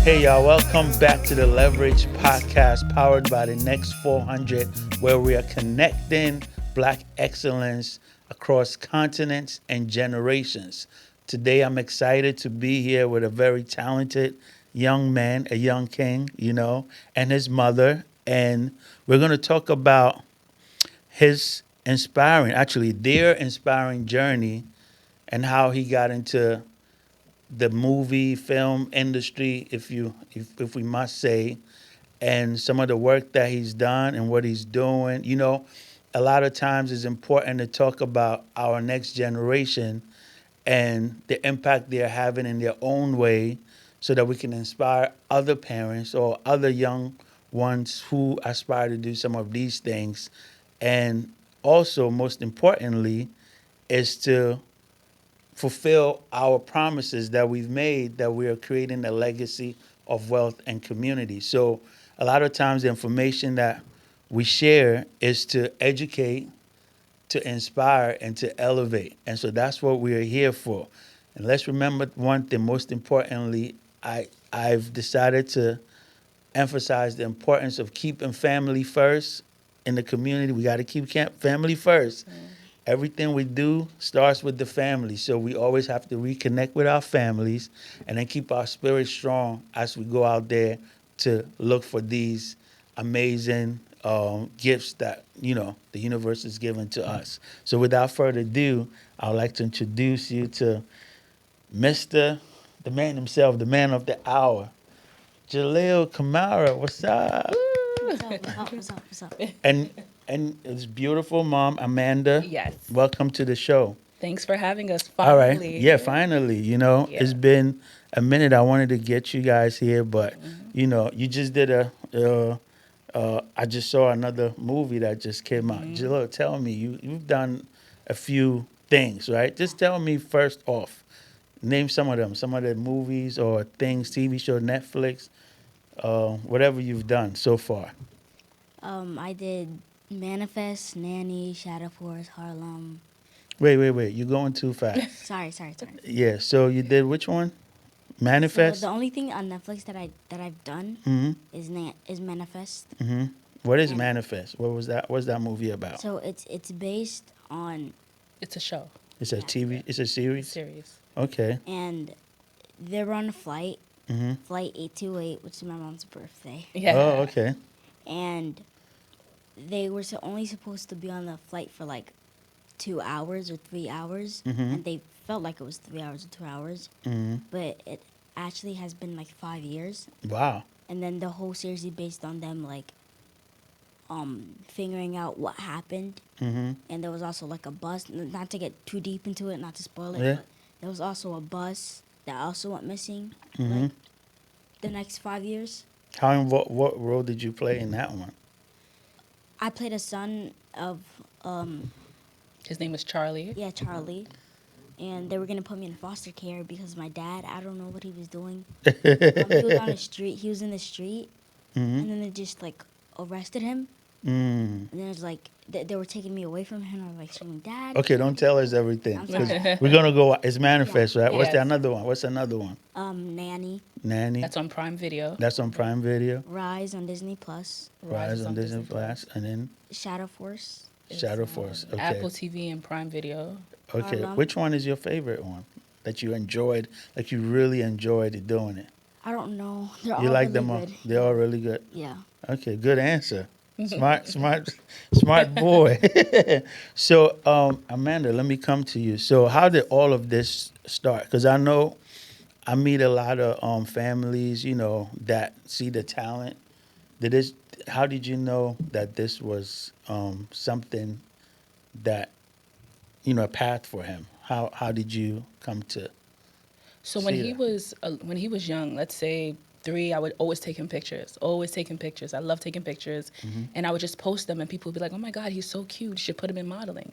Hey y'all, welcome back to the Leverage podcast powered by the Next 400, where we are connecting Black excellence across continents and generations. Today I'm excited to be here with a very talented young man, a young king, and his mother. And we're going to talk about his their inspiring journey and how he got into the movie film industry, if we must say, and some of the work that he's done and what he's doing. A lot of times it's important to talk about our next generation and the impact they're having in their own way so that we can inspire other parents or other young ones who aspire to do some of these things. And also, most importantly, is to fulfill our promises that we've made that we are creating a legacy of wealth and community. So a lot of times the information that we share is to educate, to inspire, and to elevate. And so that's what we are here for. And let's remember one thing, most importantly, I've decided to emphasize the importance of keeping family first in the community. We got to keep family first. Everything we do starts with the family. So we always have to reconnect with our families and then keep our spirits strong as we go out there to look for these amazing gifts that, the universe is giving to us. So without further ado, I would like to introduce you to Mr. the man himself, the man of the hour, Jahleel Kamara. What's up? What's up? What's up? What's up? What's up? And and it's beautiful mom Amanda. Yes. Welcome to the show. Thanks for having us. All right. Finally. Yeah, finally. Yeah. It's been a minute. I wanted to get you guys here, but you just did I just saw another movie that just came out. Jalil, tell me, you've done a few things, right? Just tell me first off. Name some of them, some of the movies or things, TV show, Netflix, whatever you've done so far. I did Manifest, Nanny, Shadow Force, Harlem. Wait. You're going too fast. Sorry. Yeah. So you did which one? So Manifest. the only thing on Netflix that I've done Mm-hmm. is Manifest. Mm-hmm. What is And- Manifest? What was that? What's that movie about? So it's based on It's a show. It's a TV. It's a series. Series. Okay. and they're on a flight, Mm-hmm. flight 828, which is my mom's birthday, Yeah. Oh, okay. and they were only supposed to be on the flight for like 2 hours or 3 hours, Mhm. and they felt like it was 3 hours or 2 hours, Mm-hmm. but it actually has been like 5 years. Wow. And then the whole series is based on them like figuring out what happened. Mm-hmm. And there was also like a bus, not to get too deep into it, not to spoil it, Yeah. but there was also a bus that also went missing Mm-hmm. like the next 5 years. What role did you play in that one? I played a son of His name is Charlie. Charlie, and they were gonna put me in foster care because my dad, I don't know what he was doing. He was on the street. He was in the street, Mm-hmm. and then they just like arrested him. Mm. And then it was like they were taking me away from him. I was like screaming, "Dad!" Okay, don't tell us everything. I'm 'Cause sorry. we're gonna go. It's Manifest, right? What's Yes. another one? What's another one? Nanny, Nanny. That's on Prime Video. That's on Prime Video. Rise on Disney Plus, Rise on Disney Plus, and then Shadow Force. It's Shadow on Force. Okay. Apple TV and Prime Video. Okay. Harlem. Which one is your favorite one that you enjoyed? Like you really enjoyed doing it. I don't know. They're You all like really them all? good. They're all really good. Yeah. Okay, good answer. Smart boy. So, Amanda, let me come to you. So, how did all of this start? Because I know I meet a lot of families, that see the talent. How did you know that this was something that, a path for him? How did you come to? So when See he that. was young, let's say 3, I would always take him pictures. Always taking pictures. I love taking pictures, and I would just post them, and people would be like, "Oh my God, he's so cute! You should put him in modeling."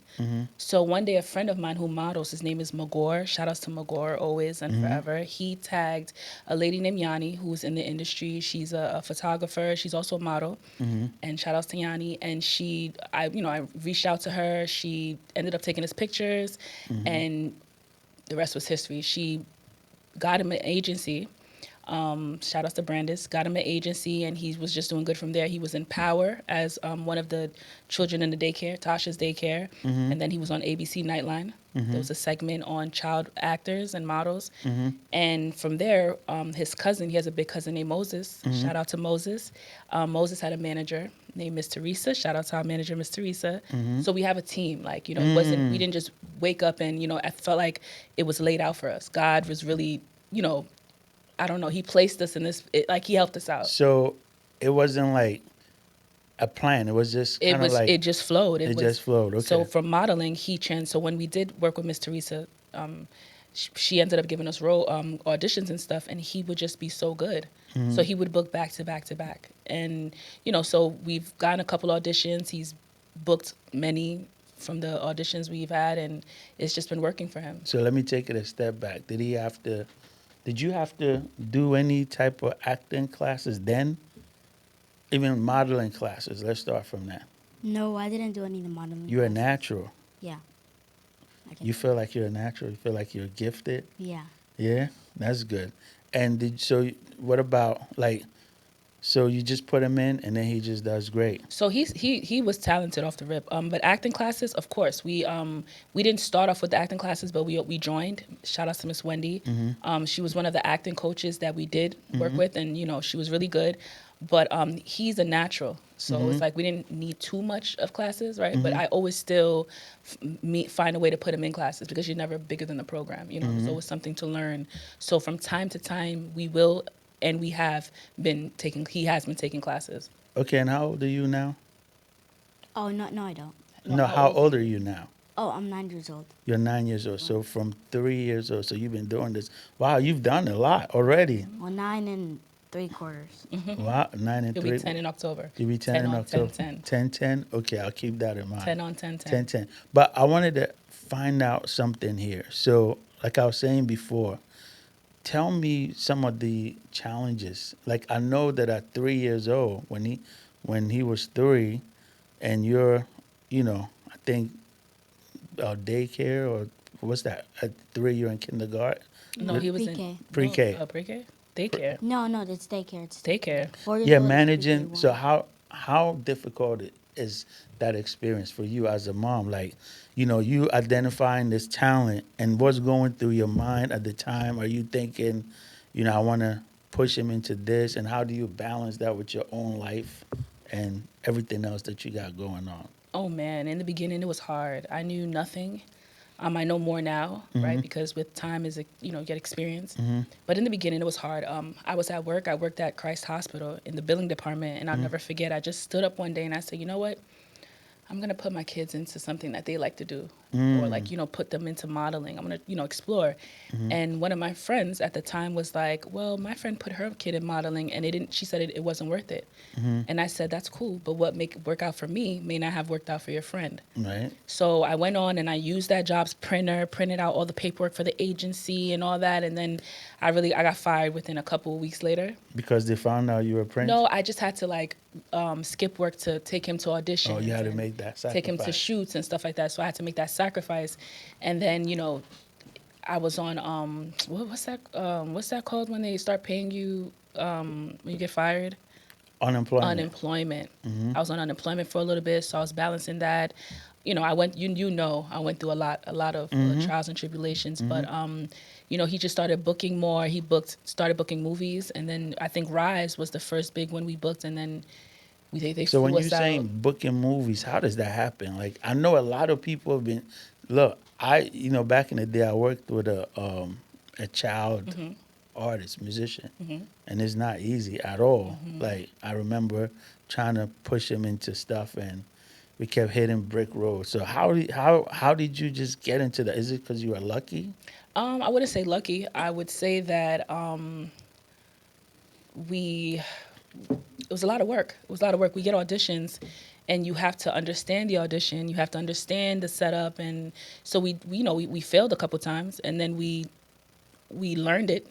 So one day, a friend of mine who models, his name is Magor. Shout outs to Magor always and forever. He tagged a lady named Yanni who's in the industry. She's a photographer. She's also a model. And shout outs to Yanni. And I reached out to her. She ended up taking his pictures, and the rest was history. She got him an agency. Shout out to Brandis. Got him an agency, and he was just doing good from there. He was in Power as one of the children in the daycare, Tasha's daycare, and then he was on ABC Nightline. There was a segment on child actors and models, and from there, his cousin, he has a big cousin named Moses. Shout out to Moses. Moses had a manager named Miss Teresa. Shout out to our manager, Miss Teresa. So we have a team. Like, you know, it wasn't, we didn't just wake up and, you know, I felt like it was laid out for us. God was really, you know, I don't know, he placed us in this, like he helped us out. So it wasn't like a plan. It was just kind of like It just flowed. it just flowed. Okay. So from modeling, so when we did work with Miss Teresa, she ended up giving us role auditions and stuff, and he would just be so good. So he would book back to back to back, and you know, so we've gotten a couple auditions. He's booked many from the auditions we've had, and it's just been working for him. So let me take it a step back. Did he have to? Did you have to do any type of acting classes then? Even modeling classes. Let's start from that. No, I didn't do any of the modeling. You're a classes. natural. Yeah. I can- You feel like you're a natural. You feel like you're gifted. Yeah. Yeah, that's good. And what about like? So you just put him in, and then he just does great. So he was talented off the rip. But acting classes, of course, we didn't start off with the acting classes, but we joined. Shout out to Miss Wendy. She was one of the acting coaches that we did work with, and you know she was really good. But he's a natural, so it's like we didn't need too much of classes, right? But I always still find a way to put him in classes because you're never bigger than the program, you know. There's always something to learn. So from time to time, we will. And he has been taking classes. Okay, and how old are you now? Oh, no, I don't. No, how old are you now? Oh, I'm 9 years old. You're 9 years old. So from 3 years old, so you've been doing this. Wow, you've done a lot already. Well, 9 3/4. Wow, 9 and He'll 3. be 10 in October. You'll be 10 in on October. 10. 10, 10. Okay, I'll keep that in mind. 10 on 10, 10. 10, 10. But I wanted to find out something here. So, like I was saying before, tell me some of the challenges. Like I know that at 3 years old, when he was 3, and you're, you know, I think daycare or what's that? At 3, you're in kindergarten, No, he was Pre-K. in pre-K. No, pre-K? Daycare. No, it's daycare. It's Daycare. 4 years Yeah, old is managing. pre-K So one. how difficult is that experience for you as a mom? Like, you know, you identifying this talent and what's going through your mind at the time. Are you thinking, you know, I want to push him into this, and how do you balance that with your own life and everything else that you got going on? Oh man, in the beginning it was hard. I knew nothing. I know more now, right? Because with time is, you know, you get experience. But in the beginning it was hard. I was at work. I worked at Christ Hospital in the billing department, and I'll never forget. I just stood up one day and I said, you know what? I'm gonna put my kids into something that they like to do, or like, you know, put them into modeling. I'm gonna, you know, explore. And one of my friends at the time was like, well, my friend put her kid in modeling, and she said it wasn't worth it. And I said, that's cool, but what make it work out for me may not have worked out for your friend. Right. So I went on and I used that jobs printer, printed out all the paperwork for the agency and all that, and then I got fired within a couple of weeks later. Because they found out you were pregnant. No, I just had to like skip work to take him to auditions. Oh, you had to and make that sacrifice. take him to shoots and stuff like that. So I had to make that sacrifice, and then you know, I was on what's that called when they start paying you when you get fired? Unemployment. Unemployment. I was on unemployment for a little bit, so I was balancing that. You know, I went through a lot of trials and tribulations, but you know, he just started booking more. He started booking movies, and then I think Rise was the first big one we booked, and then they So when flew you're us out. saying booking movies, how does that happen? Like I know a lot of people have been. Look, you know, back in the day, I worked with a child artist, musician, and it's not easy at all. Like I remember trying to push him into stuff, and we kept hitting brick roads. So how did you just get into that? Is it because you were lucky? I wouldn't say lucky. I would say that it was a lot of work. It was a lot of work. We get auditions, and you have to understand the audition. You have to understand the setup, and so we failed a couple times, and then we learned it.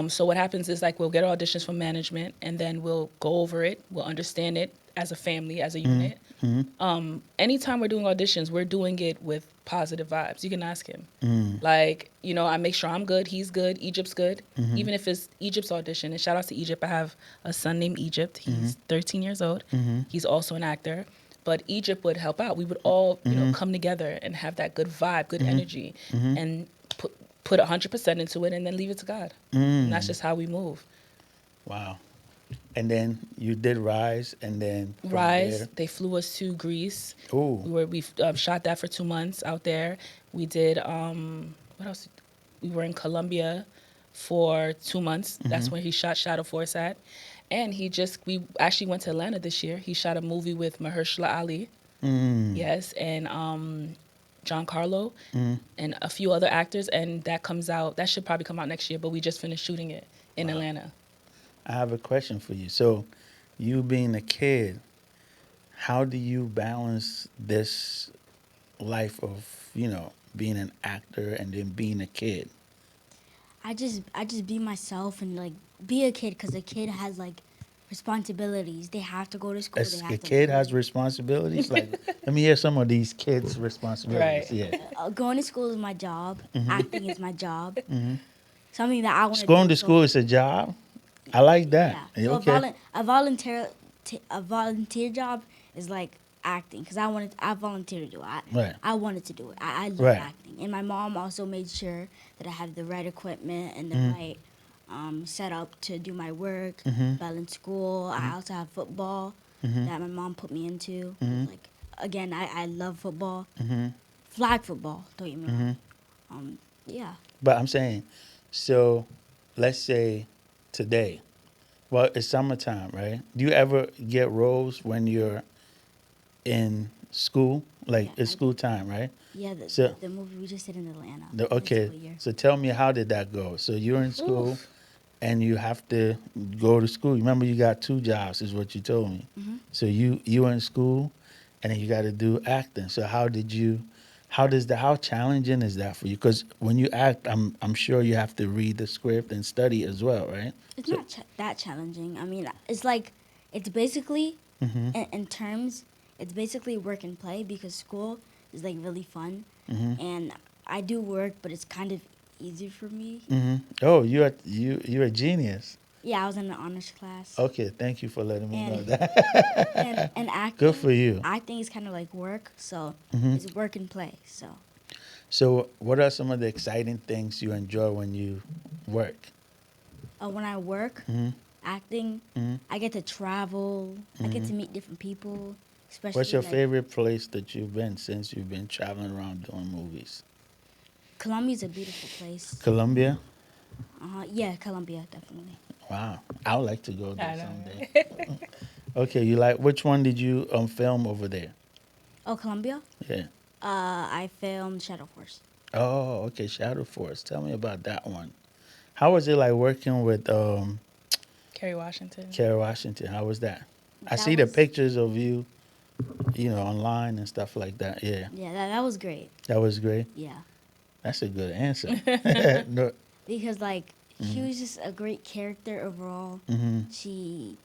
So what happens is like we'll get auditions from management, and then we'll go over it. We'll understand it. as a family, as a unit. Anytime we're doing auditions, we're doing it with positive vibes. You can ask him. Like, you know, I make sure I'm good, he's good, Egypt's good. Even if it's Egypt's audition, and shout out to Egypt. I have a son named Egypt. He's 13 years old. He's also an actor. But Egypt would help out. We would all, you know, come together and have that good vibe, good energy, and put 100% into it, and then leave it to God. And that's just how we move. Wow. And then you did Rise, and then from Rise, there. they flew us to Greece. Ooh. We shot that for 2 months out there. We did what else? We were in Colombia for 2 months. That's where he shot Shadow Force at. And we actually went to Atlanta this year. He shot a movie with Mahershala Ali. Yes, and John Carlo and a few other actors, and that should probably come out next year, but we just finished shooting it in Atlanta. I have a question for you. So, you being a kid, how do you balance this life of, you know, being an actor and then being a kid? I just be myself and like be a kid because a kid has like responsibilities. They have to go to school. They As have a to kid learn. has responsibilities. Like, let me hear some of these kids' responsibilities. Right. Yeah. Going to school is my job. Mm-hmm. Acting is my job. Something that I want to do. Going to school is a job. I like that. Yeah. So Okay. a volunteer job is like acting because I volunteered to do it. Right. I wanted to do it. I love Right. acting, and my mom also made sure that I had the right equipment and the right set up to do my work. While in school, I also have football that my mom put me into. Like again, I love football, flag football. Don't get me wrong. Yeah. But I'm saying, so let's say today, well, it's summertime, right? Do you ever get roles when you're in school? Like, Yeah, it's I school time, right? Yeah, So- the movie we just did in Atlanta. Okay. This year. So tell me, how did that go? So you're in school and you have to go to school. Remember, you got 2 jobs, is what you told me. So you were in school and then you got to do acting. So how challenging is that for you? Because when you act, I'm sure you have to read the script and study as well, right? It's So- not that challenging. I mean, it's like, it's basically, in terms, it's basically work and play because school is like really fun. And I do work, but it's kind of easy for me. Oh, you're a genius. Yeah, I was in the honors class. Okay, thank you for letting me know And- that. And acting. Good for you. Acting is kind of like work, so it's work and play. So So, what are some of the exciting things you enjoy when you work? when I work, acting, I get to travel. I get to meet different people. Especially What's your like, favorite place that you've been since you've been traveling around doing movies? Colombia's a beautiful place. Colombia? Yeah, Colombia, definitely. Wow. I would like to go I there know. someday. Okay, which one did you film over there? Oh, Colombia? Yeah. I filmed Shadow Force. Oh, okay, Shadow Force. Tell me about that one. How was it like working with Kerry Washington. Kerry Washington? How was that? I That see the was- pictures of you, online and stuff like that. Yeah, Yeah, that was great. that was great. Yeah. That's a good answer. No, Because, like, she was just a great character overall. She,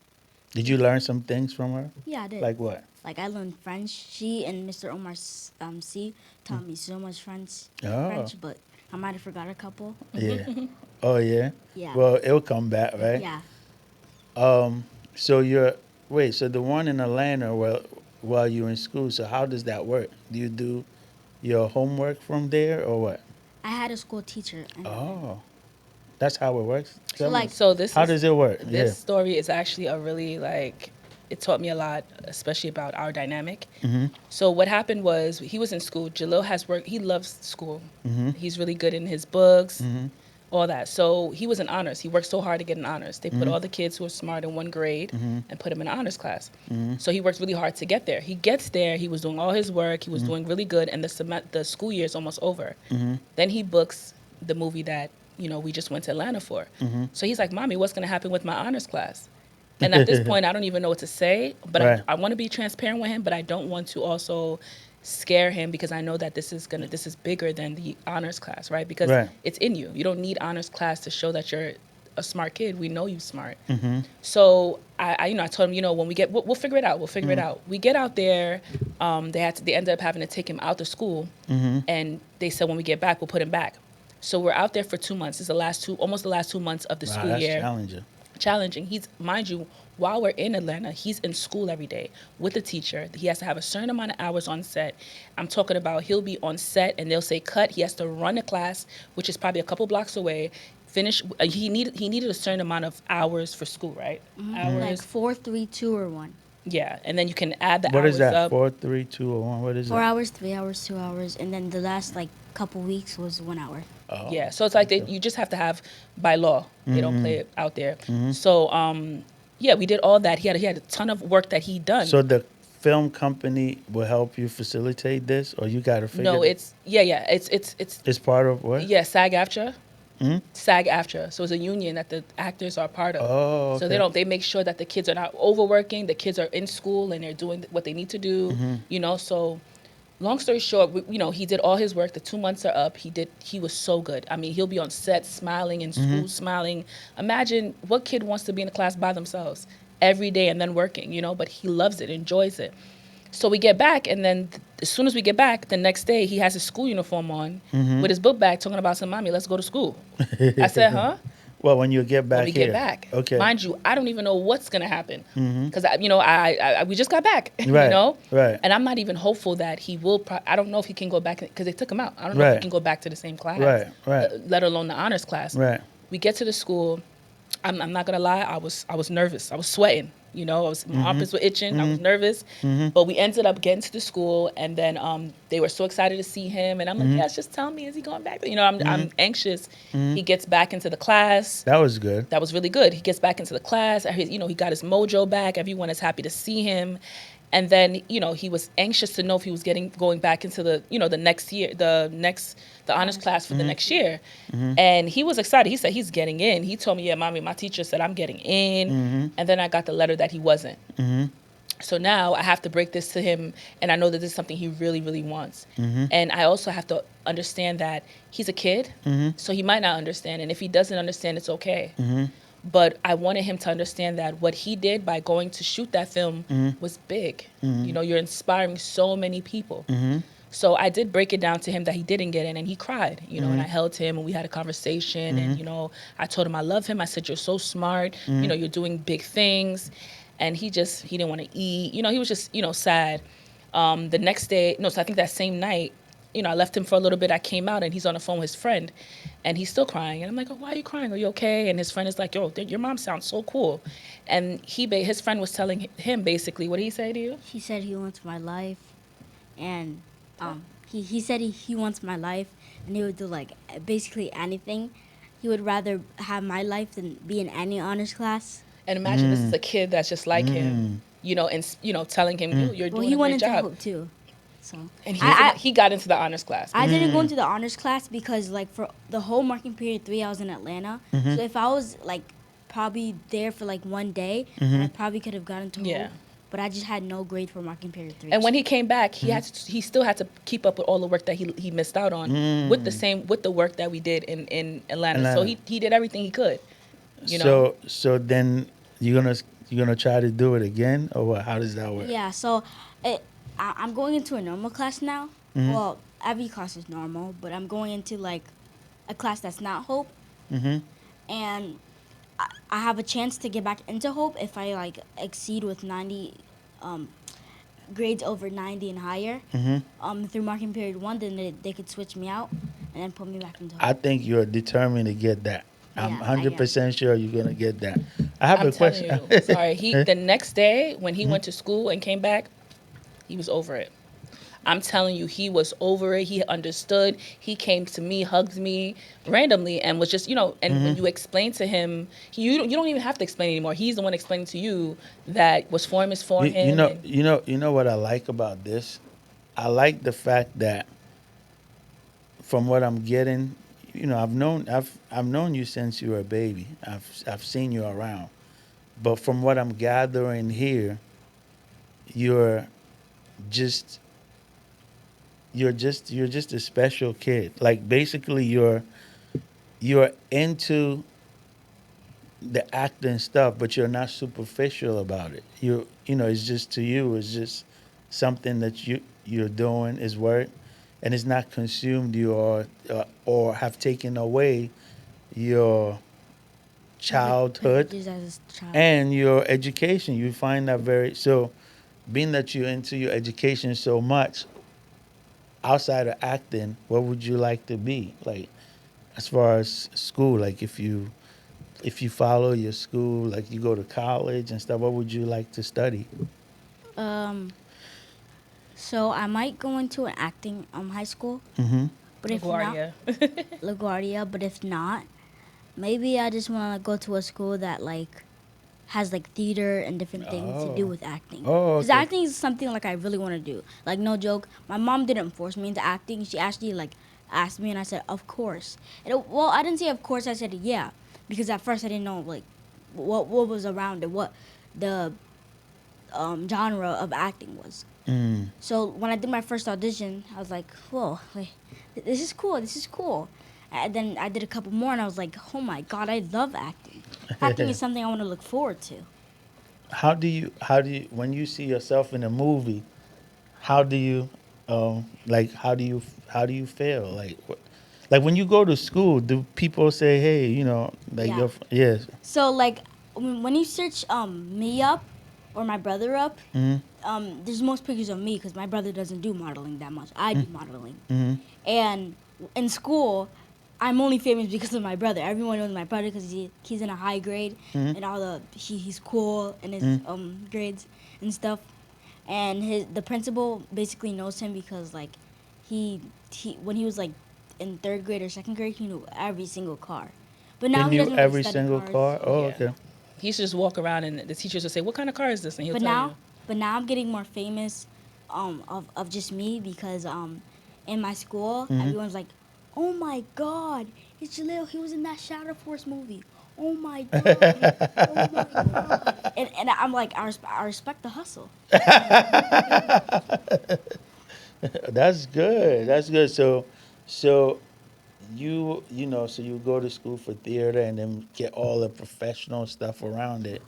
did you learn some things from her? yeah, I did. Like what? Like, I learned French. She and Mr. Omar C taught me so much French, Oh. but I might have forgot a couple. Yeah. Oh yeah. Yeah. Well, it'll come back, right? Yeah. So so the one in Atlanta, while you're in school, so how does that work? Do you do your homework from there or what? I had a school teacher. And Oh, that's how it works. Tell me. like- So this How is- does it work? This story is actually a really it taught me a lot, especially about our dynamic. So what happened was he was in school. Jahleel has work. He loves school. He's really good in his books, all that. So he was in honors. He worked so hard to get in honors. They put all the kids who were smart in one grade and put him in honors class. So he worked really hard to get there. He gets there. He was doing all his work. He was doing really good, and the school year is almost over. Then he books the movie that we just went to Atlanta for. So he's like, "Mommy, what's gonna happen with my honors class?" And at this point, I don't even know what to say. But Right. I want to be transparent with him, but I don't want to also scare him because I know that this is bigger than the honors class, right? Because Right. it's in you. You don't need honors class to show that you're a smart kid. We know you smart. Mm-hmm. So I told him, when we get, we'll figure it out. We'll figure it Mm-hmm. out. We get out there. They ended up having to take him out of school, Mm-hmm. and they said when we get back, we'll put him back. So we're out there for 2 months. It's almost the last 2 months of the Wow, school that's year. challenging. Challenging. He's, mind you, while we're in Atlanta, he's in school every day with a teacher. He has to have a certain amount of hours on set. I'm talking about he'll be on set and they'll say cut. He has to run a class, which is probably a couple blocks away. Finish. He needed a certain amount of hours for school, right? Like Hours. 4, 3, 2, or 1. Yeah, and then you can add the What is hours that? up. 4, 3, 2, or 1? What is 4 that? hours, 3 hours, 2 hours, and then the last like couple weeks was 1 hour. Oh. Yeah, so it's like you just have to have by law. They don't play it out there. Mm-hmm. So yeah, we did all that. He had a ton of work that he done. So the film company will help you facilitate this, or you got to figure No, it? it's it's It's part of what? yeah, SAG-AFTRA. Hmm? SAG-AFTRA. So it's a union that the actors are part of. Oh, okay. So they make sure that the kids are not overworking, the kids are in school and they're doing what they need to do, so long story short, he did all his work. The 2 months are up. He was so good. I mean, he'll be on set smiling, in school smiling. Imagine what kid wants to be in a class by themselves every day and then working, but he loves it, enjoys it. So we get back, and then as soon as we get back, the next day he has his school uniform on with his book bag, talking about some, mommy, let's go to school. I said, huh? Well, when you get back When we here. get back. Okay. Mind you, I don't even know what's gonna happen because we just got back. Right, right. And I'm not even hopeful that he will. I don't know if he can go back because they took him out. I don't know if Right. he can go back to the same class. Right. Let alone the honors class. Right. We get to the school. I'm not gonna lie. I was nervous. I was sweating. My armpits were itching. I was nervous. But we ended up getting to the school, and then they were so excited to see him. And I'm like, yes, just tell me, is he going back? I'm anxious. He gets back into the class. That was good. That was really good. He gets back into the class. He got his mojo back. Everyone is happy to see him. And then, he was anxious to know if he was going back into the next year, the honors class for the next year. And he was excited. He said he's getting in. He told me, yeah, mommy, my teacher said I'm getting in. And then I got the letter that he wasn't. So now I have to break this to him, and I know that this is something he really, really wants. And I also have to understand that he's a kid, so he might not understand. And if he doesn't understand, it's okay. But I wanted him to understand that what he did by going to shoot that film was big. You're inspiring so many people. So I did break it down to him that he didn't get in, and he cried, and I held him, and we had a conversation, and, I told him I love him. I said, you're so smart, you're doing big things. And he didn't want to eat. He was just, sad. The next day, so I think that same night, I left him for a little bit. I came out, and he's on the phone with his friend, and he's still crying. And I'm like, oh, why are you crying? Are you okay? And his friend is like, yo, your mom sounds so cool. And his friend was telling him basically, what did he say to you? He said he wants my life, and he said he wants my life, and he would do like basically anything. He would rather have my life than be in any honors class. And imagine this is a kid that's just like him, and telling him, you're Well, doing he a went great into job. hope too. So And I he got into the honors class. I didn't go into the honors class because like for the whole marking period 3 I was in Atlanta. So if I was like probably there for like one day, I probably could have gotten to Yeah. hope. But I just had no grade for marking period 3. And when he came back, he still had to keep up with all the work that he missed out on with the work that we did in Atlanta. So he did everything he could. So then you're gonna try to do it again, or what? How does that work? Yeah, so I'm going into a normal class now. Well, every class is normal, but I'm going into like a class that's not Hope. And I have a chance to get back into Hope if I like exceed with 90 grades over 90 and higher. Through marking period 1, then they could switch me out and then put me back into Hope. I think you're determined to get that. I'm Yeah, I am. 100% sure you're gonna get that. I have I'm a question. telling you, sorry. The next day when he went to school and came back, he was over it. I'm telling you, he was over it. He understood. He came to me, hugged me randomly, and was just, and when you explain to him, you don't even have to explain anymore. He's the one explaining to you that what's for him is for him. You know what I like about this? I like the fact that from what I'm getting, I've known you since you were a baby. I've seen you around, but from what I'm gathering here, you're just a special kid. Like basically, you're into the acting stuff, but you're not superficial about it. You know, it's just to you, it's just something that you're doing is work, and it's not consumed you or have taken away your childhood Privileges as a child. and your education. You find that very so. Being that you're into your education so much, outside of acting, what would you like to be like as far as school? Like if you follow your school, like you go to college and stuff, what would you like to study? Um, so I might go into an acting high school, Mm-hmm. but if not, LaGuardia. LaGuardia. But if not, maybe I just want to go to a school that like has like theater and different things to do Oh. with acting. Oh, Because okay. acting is something like I really want to do. Like no joke, my mom didn't force me into acting. She actually like asked me, and I said of course. Well, I didn't say of course. I said yeah, because at first I didn't know like what was around it, what the genre of acting was. Mm. So when I did my first audition, I was like, whoa, wait, this is cool. This is cool. And then I did a couple more, and I was like, oh my god, I love acting. Acting is something I want to look forward to. How do you when you see yourself in a movie? How do you like how do you feel like when you go to school? Do people say, hey, you know, like Yeah. yes? So like when you search me up or my brother up, Mm-hmm. there's most pictures of me because my brother doesn't do modeling that much. I do modeling, Mm-hmm. and in school, I'm only famous because of my brother. Everyone knows my brother because he's in a high grade Mm-hmm. and all he's cool in his Mm-hmm. grades and stuff. And the principal basically knows him because like he he when he was like in third grade or second grade, he knew every single car. But He now he knew doesn't really every study single cars. car. Oh, Yeah. okay. He should just walk around and the teachers will say, "What kind of car is this?" And he'll But tell now, you. but now I'm getting more famous, of just me because in my school Mm-hmm. everyone's like, oh my God, it's Jahleel. He was in that Shadow Force movie. Oh my God, oh my God. And I'm like, I respect the hustle. That's good. That's good. So you know, so you go to school for theater and then get all the professional stuff around it.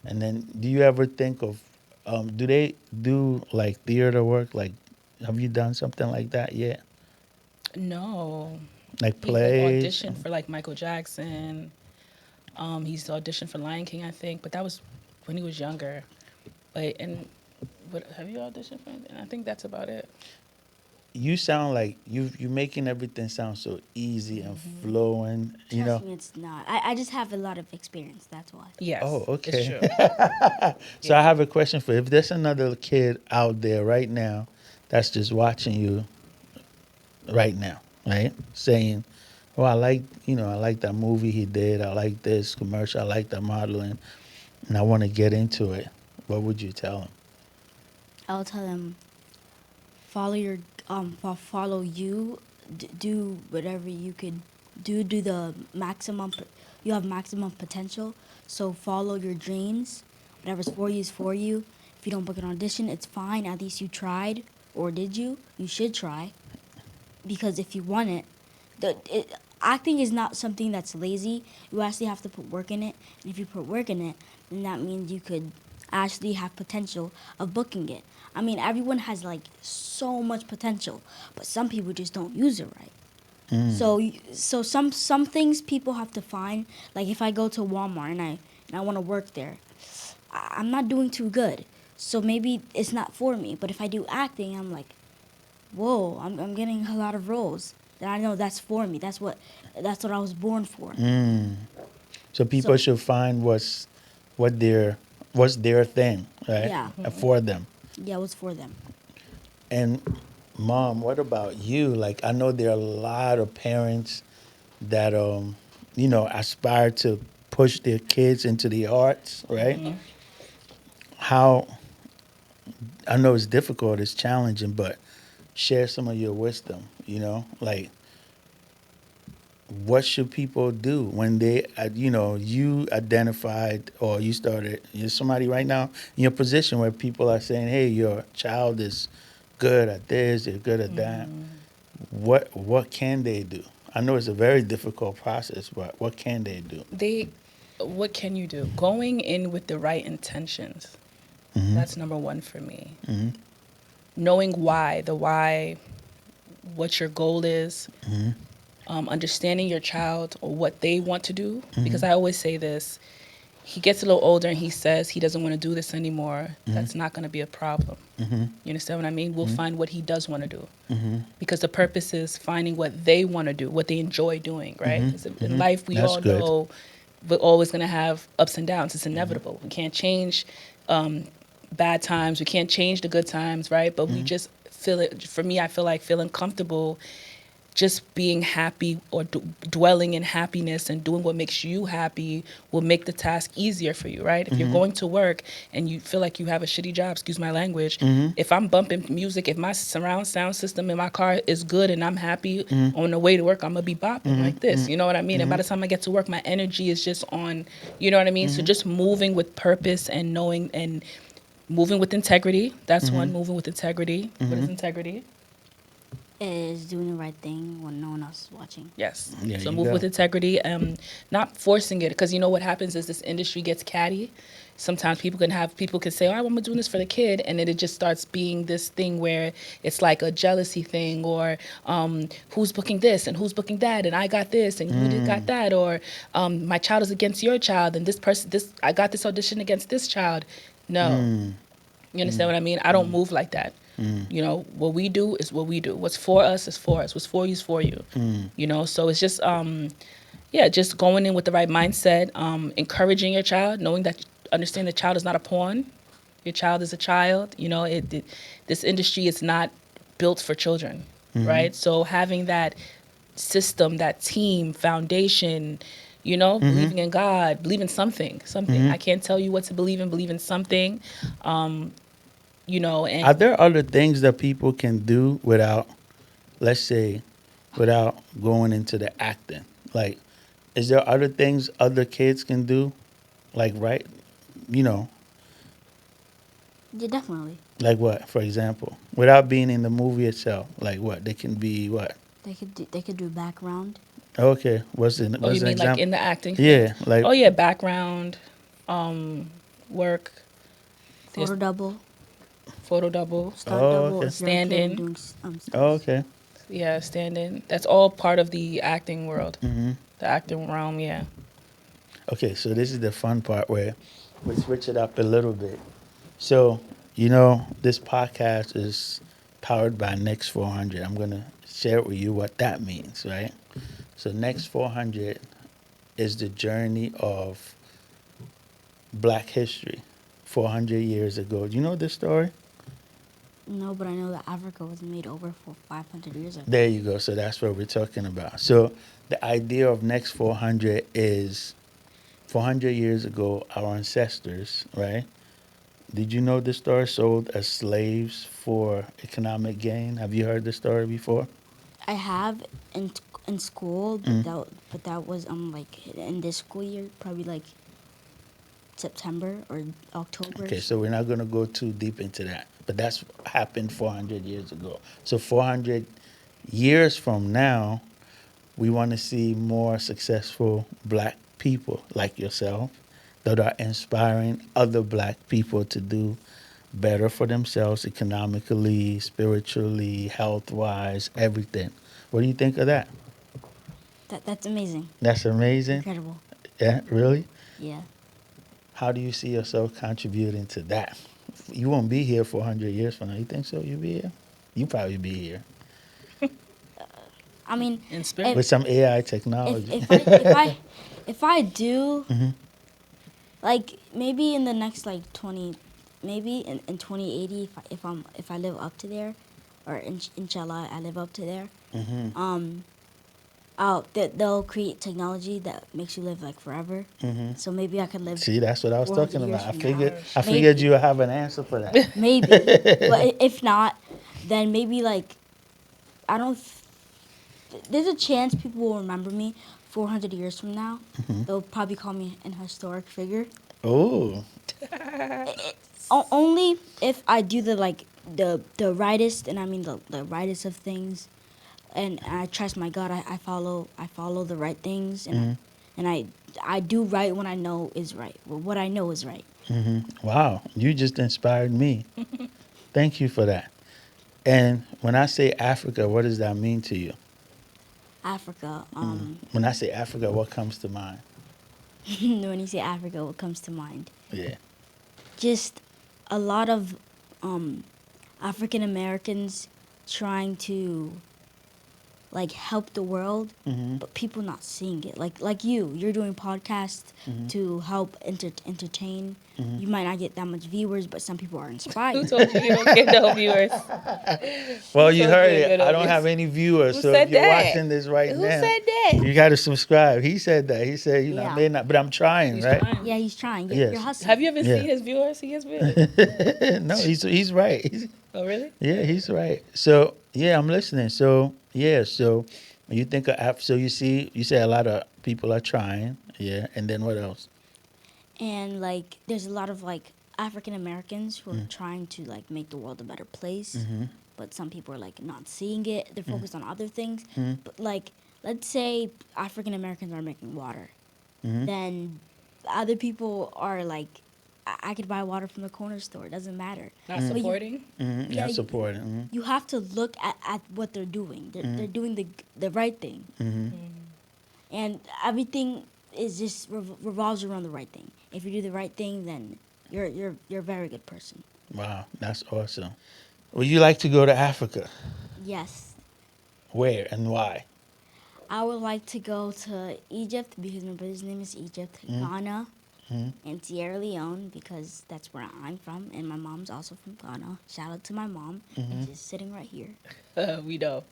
And then do you ever think of do they do like theater work? Like have you done something like that yet? No. Like He's like plays? auditioned for like Michael Jackson. He's auditioned for Lion King, I think, but that was when he was younger. But and what have you auditioned for anything? I think that's about it. You sound like you're making everything sound so easy and flowing, you Trust know. me, it's not. I just have a lot of experience. That's why. Oh, Yes, it's okay. true. So I Yeah. have a question for you. If there's another kid out there right now that's just watching you right now, right? Saying, "Oh, I like, you know, I like that movie he did. I like this commercial. I like that modeling, and I want to get into it." What would you tell him? I'll tell them follow your follow you, do whatever you could do the maximum. You have maximum potential, so follow your dreams. Whatever's for you is for you. If you don't book an audition, it's fine. At least you tried. Or did you? You should try, because if you want it, acting is not something that's lazy. You actually have to put work in it, and if you put work in it, then that means you could actually have potential of booking it. I mean, everyone has like so much potential, but some people just don't use it right. So so some things people have to find. Like if I go to Walmart and I want to work there, I'm not doing too good. So maybe it's not for me. But if I do acting, I'm like, whoa, I'm getting a lot of roles that I know that's for me. That's what I was born for. Mm. So people So should find what their what's their thing, right? yeah, For them. yeah, it was for them. And mom, what about you? Like I know there are a lot of parents that you know, aspire to push their kids into the arts, right? How I know it's difficult, it's challenging, but share some of your wisdom, you know? Like what should people do when they you know, you identified or you started you're somebody right now in your position where people are saying, "Hey, your child is good at this, they're good at that." What can they do? I know it's a very difficult process, but what can they do? They what can you do? Going in with the right intentions. That's number one for me. Knowing why, the why, what your goal is, understanding your child or what they want to do. Because I always say this, he gets a little older and he says he doesn't want to do this anymore. That's not going to be a problem. You understand what I mean? We'll find what he does want to do. Because the purpose is finding what they want to do, what they enjoy doing, right? 'Cause in life, we That's all good. know we're always going to have ups and downs. It's inevitable. We can't change bad times. We can't change the good times, right? But we just feel it. For me, I feel like feeling comfortable, just being happy or dwelling in happiness and doing what makes you happy will make the task easier for you, right? If you're going to work and you feel like you have a shitty job, excuse my language, if I'm bumping music, if my surround sound system in my car is good and I'm happy on the way to work, I'm gonna be bopping like this, you know what I mean? And by the time I get to work, my energy is just on, you know what I mean? So just moving with purpose and knowing and moving with integrity. That's one, moving with integrity. What is integrity? Is doing the right thing when no one else is watching. Yes. There So you move go. with integrity, not forcing it, because you know what happens is this industry gets catty. Sometimes people can say, "Oh, I'm doing this for the kid," and then it just starts being this thing where it's like a jealousy thing, or who's booking this and who's booking that, and I got this and got that, or my child is against your child, and this I got this audition against this child. No, you understand what I mean? I don't move like that. You know, what we do is what we do. What's for us is for us. What's for you is for you. You know, so it's just, just going in with the right mindset, encouraging your child, knowing that, understand the child is not a pawn. Your child is a child. You know, this industry is not built for children, right? So having that system, that team, foundation, you know, believing in God, believe in something. I can't tell you what to believe in something. You know, and Are there other things that people can do without, let's say, without going into the acting? Like, is there other things other kids can do? Like, right? You know, Yeah, definitely. like what, for example? Without being in the movie itself. Like what? They can be what? They could do background, Okay. What's oh, what's you an mean like example? in the acting field? Yeah, like Oh yeah, background, work, there's photo double, photo double, stunt oh double okay. if you're a stand kid in. doing Oh, stunts. okay. Yeah, stand in. That's all part of the acting world, Hmm. the acting realm. Yeah. Okay, so this is the fun part where we switch it up a little bit. So, you know, this podcast is powered by Next 400. I'm going to share with you what that means, right? So, Next 400 is the journey of black history 400 years ago. Do you know this story? No, but I know that Africa was made over for 500 years ago. There you go. So, that's what we're talking about. So, the idea of Next 400 is 400 years ago, our ancestors, right? Did you know this story sold as slaves for economic gain? Have you heard this story before? I have in school, but that was like in this school year, probably like September or October. Okay, so we're not going to go too deep into that. But that's happened 400 years ago. So 400 years from now, we want to see more successful black people like yourself that are inspiring other black people to do better for themselves economically, spiritually, health-wise, everything. What do you think of that? That's amazing, That's amazing. incredible. Yeah, really? Yeah. How do you see yourself contributing to that? You won't be here 400 years from now. You think so? You'll be here? You probably be here I mean, In spirit. with if some AI if technology. if I do, Mm-hmm. like maybe in the next like 20, maybe in 2080, if I live up to there, or inshallah I live up to there, Mm-hmm. they'll create technology that makes you live like forever. Mm-hmm. So maybe I could live See, that's what I was 400 talking years about. I from now. figured, I Maybe. figured you would have an answer for that. Maybe, but if not, then maybe like I don't. There's a chance people will remember me 400 years from now. They'll probably call me an historic figure. Oh, Only if I do the rightest, and I mean the rightest of things, and I trust my God. I follow the right things, and I do right when I know is right. What I know is right. Wow, you just inspired me. Thank you for that. And when I say Africa, what does that mean to you? Africa. When I say Africa, what comes to mind? When you say Africa, what comes to mind? Yeah. Just a lot of African Americans trying to like help the world, but people not seeing it. Like you're doing podcasts to help entertain. You might not get that much viewers, but some people are Who inspired. told you you don't get no viewers? Well, Who you told heard you to it. get I no don't have views? any viewers, Who so if said you're that? watching this right Who now, said that? you got to subscribe. He said that. He said, I Yeah. may not, but I'm trying, He's right? trying. Yeah, he's trying. Yes. You're hustling. Have you ever Yeah. seen his viewers? He is big. No, he's right. Oh, really? Yeah, he's right. So yeah, I'm listening. So yeah, so when you think of so you say a lot of people are trying. Yeah, and then what else? And like there's a lot of like African Americans who are trying to like make the world a better place, but some people are like not seeing it. They're focused on other things. But like let's say African Americans are making water, then other people are like, I could buy water from the corner store. It doesn't matter. Not But supporting? Yeah, Not supporting. you have to look at what they're doing. They're doing the right thing, and everything is just revolves around the right thing. If you do the right thing, then you're a very good person. Wow, that's awesome. Would you like to go to Africa? Yes, Where and why? I would like to go to Egypt because my brother's name is Egypt, Ghana, and Sierra Leone because that's where I'm from, and my mom's also from Ghana. Shout out to my mom, and she's sitting right here. We know.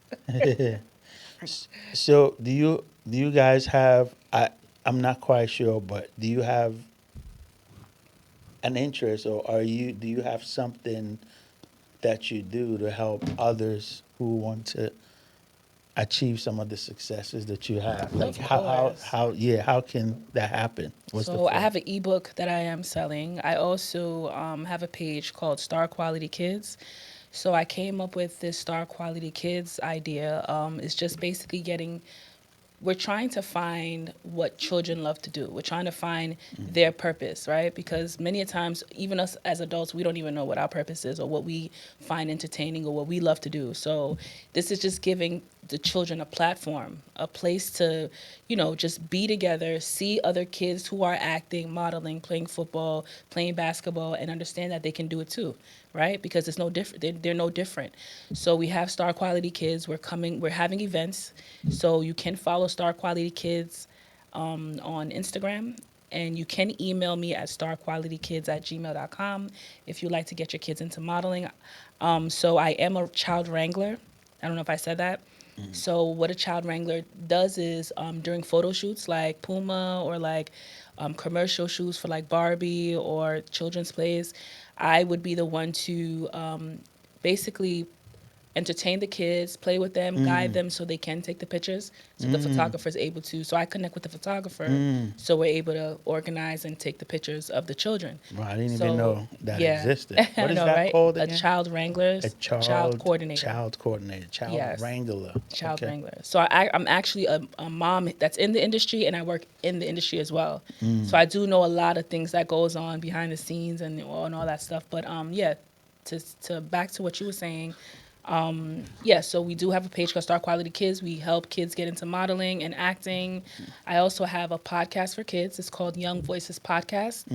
So do you guys have I'm not quite sure, but do you have an interest, or do you have something that you do to help others who want to achieve some of the successes that you have? Like course. how can that happen? What's the So I flow? have an ebook that I am selling. I also have a page called Star Quality Kids. So I came up with this Star Quality Kids idea. It's just basically we're trying to find what children love to do. We're trying to find their purpose, right? Because many a times, even us as adults, we don't even know what our purpose is or what we find entertaining or what we love to do. So this is just giving the children a platform, a place to, just be together, see other kids who are acting, modeling, playing football, playing basketball, and understand that they can do it too, right? Because it's no different. They're no different. So we have Star Quality Kids. We're having events. So you can follow Star Quality Kids on Instagram. And you can email me at starqualitykids@gmail.com if you'd like to get your kids into modeling. So I am a child wrangler. I don't know if I said that. So what a child wrangler does is during photo shoots like Puma or like commercial shoots for like Barbie or children's plays, I would be the one to basically entertain the kids, play with them, guide them so they can take the pictures. So the photographer is able to. So I connect with the photographer, so we're able to organize and take the pictures of the children. Wow, I didn't So, even know that yeah. existed. I What is know, that right? called A again? child wrangler, A child coordinator. Child coordinator. Child Yes. wrangler. Child Okay. wrangler. So I'm actually a mom that's in the industry, and I work in the industry as well. So I do know a lot of things that goes on behind the scenes and all that stuff. But yeah, to back to what you were saying. Yeah, so we do have a page called Star Quality Kids. We help kids get into modeling and acting. I also have a podcast for kids. It's called Young Voices Podcast.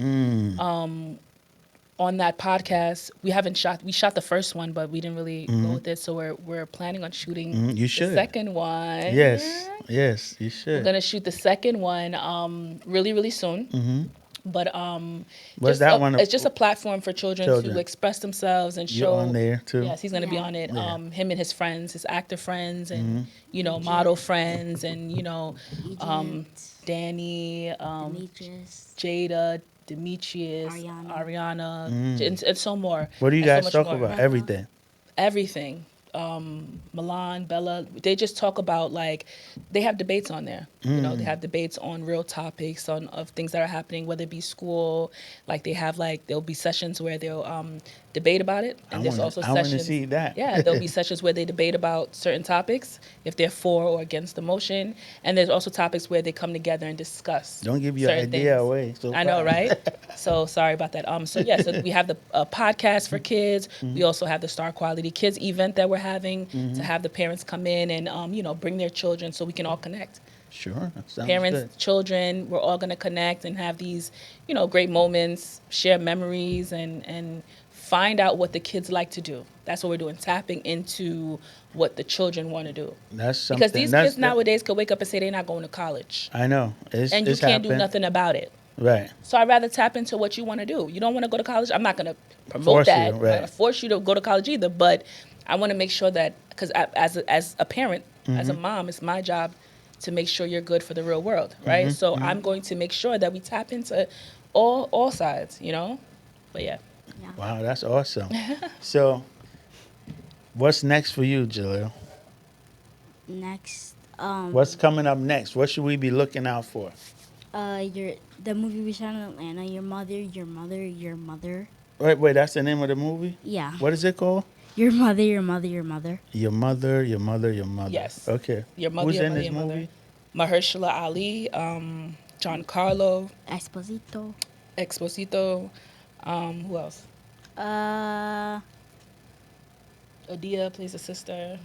On that podcast, we shot the first one, but we didn't really go with it. So we're planning on shooting You the should. second one. Yes, you We're should. gonna shoot the second one really, really soon. But What's that one? it's just a platform for children Children. to express themselves and You're show. on there too. Yes, he's gonna be Yeah. on it. Yeah. Him and his friends, his actor friends, and model friends, and Egypt, Danny, Demetrius, Jada, Demetrius, Ariana. Ariana, and so more. What do you and so guys much talk more. about? Becca. Everything. Everything. Milan, Bella, they just talk about like they have debates on there. You know, they have debates on real topics on of things that are happening, whether it be school. Like they have like there'll be sessions where they'll debate about it, and there's also I want to sessions. see that. Yeah, there'll be sessions where they debate about certain topics if they're for or against the motion, and there's also topics where they come together and discuss. Don't give your certain idea things. away. So I know, fast. right? So sorry about that. So yeah, so we have the podcast for kids. We also have the Star Quality Kids event that we're having to have the parents come in and you know, bring their children so we can all connect. Sure, that sounds Parents, good. children, we're all gonna connect and have these, you know, great moments, share memories, and find out what the kids like to do. That's what we're doing, tapping into what the children want to do. That's something. Because these that's, kids nowadays could wake up and say they're not going to college, I know. and you It's can't do happened. nothing about it. Right. So I'd rather tap into what you want to do. You don't want to go to college? I'm not going to promote Force you, that. I'm not right. going to force you to go to college either. But I want to make sure that, because as a parent, as a mom, it's my job to make sure you're good for the real world, right? So I'm going to make sure that we tap into all sides, you know? But yeah. Yeah. Wow, that's awesome. So, what's next for you, Jahleel? Next, What's coming up next? What should we be looking out for? the movie we shot in Atlanta. Your mother, your mother, your mother. Wait, that's the name of the movie? Yeah. What is it called? Your mother, your mother, your mother. Your mother, your mother, your mother. Yes. Okay. Your mother, Who's your in mother, this your movie? mother. Mahershala Ali, Giancarlo Esposito. Exposito, who else? Adia plays a sister.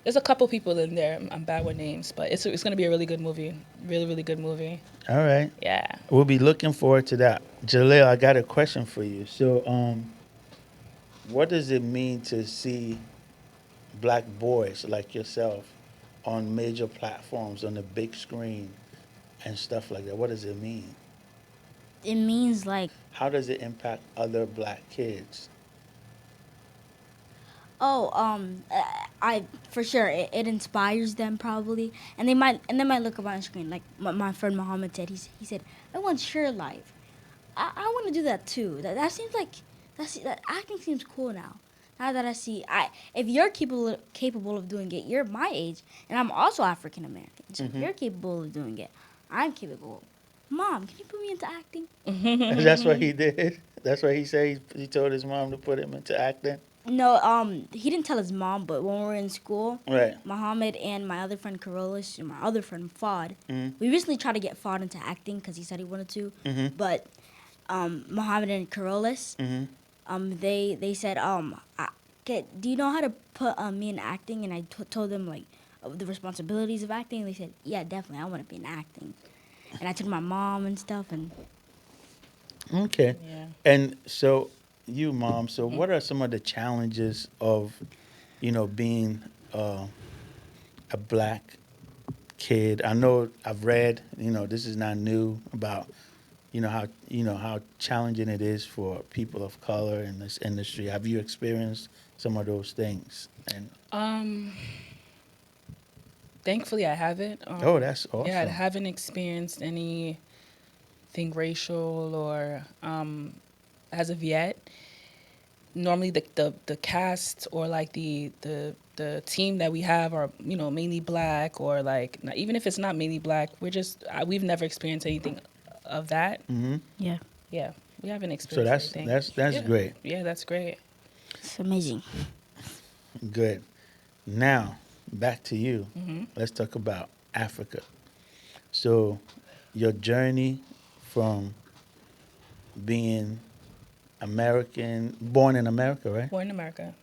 There's a couple people in there. I'm bad with names, but it's going to be a really good movie. Really, really good movie. All right. Yeah. We'll be looking forward to that. Jahleel, I got a question for you. So, what does it mean to see black boys like yourself on major platforms, on the big screen and stuff like that? What does it mean? It means like, How does it impact other black kids? I for sure it inspires them probably, and they might look up on the screen like my friend Muhammad said. He said, I want share life. I want to do that too. That seems like that acting seems cool now. Now that I see, if you're capable of doing it, you're my age, and I'm also African American. So if you're capable of doing it, I'm capable. Mom, can you put me into acting? That's what he did. That's what he said. He told his mom to put him into acting. No, he didn't tell his mom, but when we were in school, Right. Muhammad and my other friend Carolus and my other friend Fod, we recently tried to get Fod into acting because he said he wanted to, but Muhammad and Carolus, they said, do you know how to put me in acting? And I told them like the responsibilities of acting. And they said, yeah, definitely, I want to be in acting. And I took my mom and stuff, and Okay. Yeah. And so, you, Mom, so what are some of the challenges of, being a black kid? I know I've read, this is not new about, how challenging it is for people of color in this industry. Have you experienced some of those things? And Thankfully, I haven't. oh, that's awesome. Yeah, I haven't experienced anything racial or as of yet. Normally, the cast or like the team that we have are mainly black, or like even if it's not mainly black, we've never experienced anything of that. yeah, Yeah, we haven't So experienced anything. that's Yeah. great. Yeah, that's great. it's amazing. Good. Now, back to you. Let's talk about Africa. So, your journey from being born in America, right? Born in America,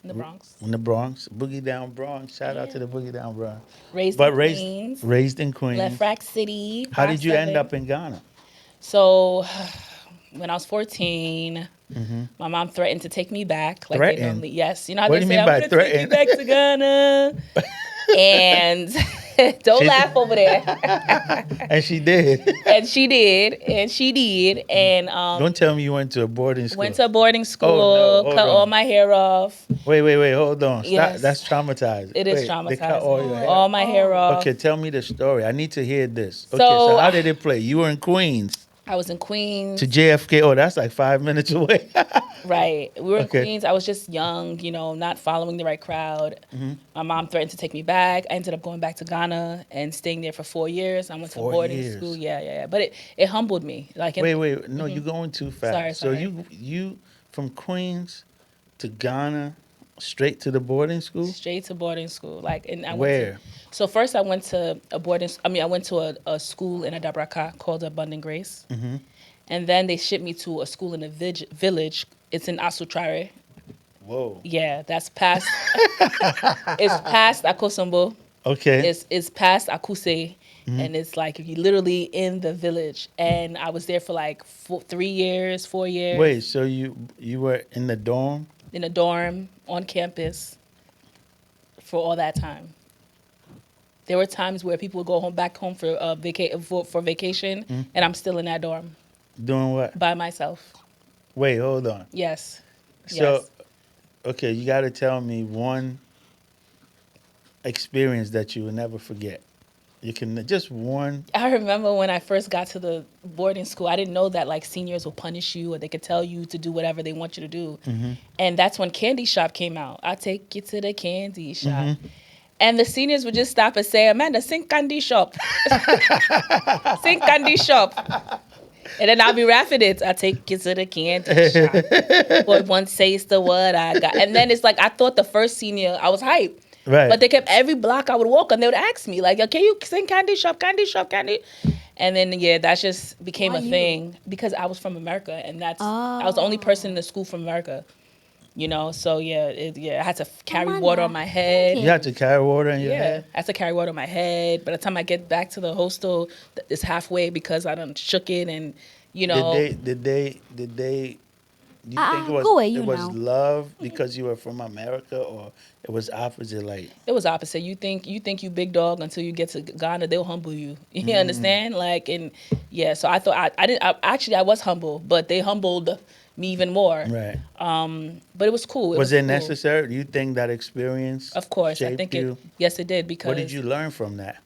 in the Bronx. In the Bronx, Boogie Down Bronx. Shout out to the Boogie Down Bronx. Raised But in Queens. raised in Queens. LEVRAGE City. How Block did you end 7. up in Ghana? So, when I was 14, my mom threatened to take me back. Like Threatened? they normally, yes. You know how What they do you say, mean I'm by going to take you threatened? back to Ghana. And don't She- laugh over there. And she did. And she did. And she did. And Don't tell me you went to a boarding school. went to boarding school, Oh, no, hold cut on. all my hair off. Wait, hold on. Stop. Yes. That's traumatizing. It is Wait, They cut traumatizing. all your hair. My hair off. Okay, tell me the story. I need to hear this. Okay, So- so how did it play? You were in Queens. I was in Queens. To JFK? Oh, that's like 5 minutes away. Right. We were in Okay. Queens. I was just young, not following the right crowd. Mm-hmm. My mom threatened to take me back. I ended up going back to Ghana and staying there for 4 years. I went to 4 boarding school. years. Yeah. But it humbled me. Like, Wait. No, you're going too fast. So sorry. you from Queens to Ghana, straight to the boarding school? Straight to boarding school. Like, and I went to. Where? So first, I went to a boarding. I mean, I went to a school in Adabraka called Abundant Grace, Mm-hmm. and then they shipped me to a school in a village. It's in Asutrare. Whoa. Yeah, that's past. It's past Akosombo. Okay. It's past Akuse, and it's like you literally in the village. And I was there for like 3 years, 4 years. Wait. So you were in the dorm? In a dorm on campus for all that time. There were times where people would go back home for for vacation, and I'm still in that dorm Doing what? by myself. Wait. Hold on. Yes. So, Yes. okay, you got to tell me one experience that you will never forget. You can just one. I remember when I first got to the boarding school, I didn't know that like seniors will punish you or they could tell you to do whatever they want you to do. And that's when Candy Shop came out. I take you to the candy shop. And the seniors would just stop and say, Amanda, sing Candy Shop. Sing Candy Shop. And then I'll be rapping it. I take you to the candy shop. Boy, one taste of what I got. And then it's like, I thought the first senior, I was hyped. Right. But they kept every block I would walk on, they would ask me, like, can you sing Candy Shop, Candy Shop, Candy? And then, yeah, that just became Why a you? thing because I was from America. And I was the only person in the school from America. So yeah, I had to carry on water now. on my head. You had to carry water in your Yeah, head. I had to carry water on my head. By the time I get back to the hostel, it's halfway because I done shook it and, Did they? Do you think it was go away, you it was know. love because you were from America, or it was opposite? Like, It was opposite. You think you big dog until you get to Ghana, they'll humble you. You understand? Like, and yeah. So I thought I didn't. Actually, I was humble, but they humbled me even more. right? But it was cool. Was it cool. necessary? Do you think that experience? Of course, I shaped think you? Yes, it did because What did you learn from that?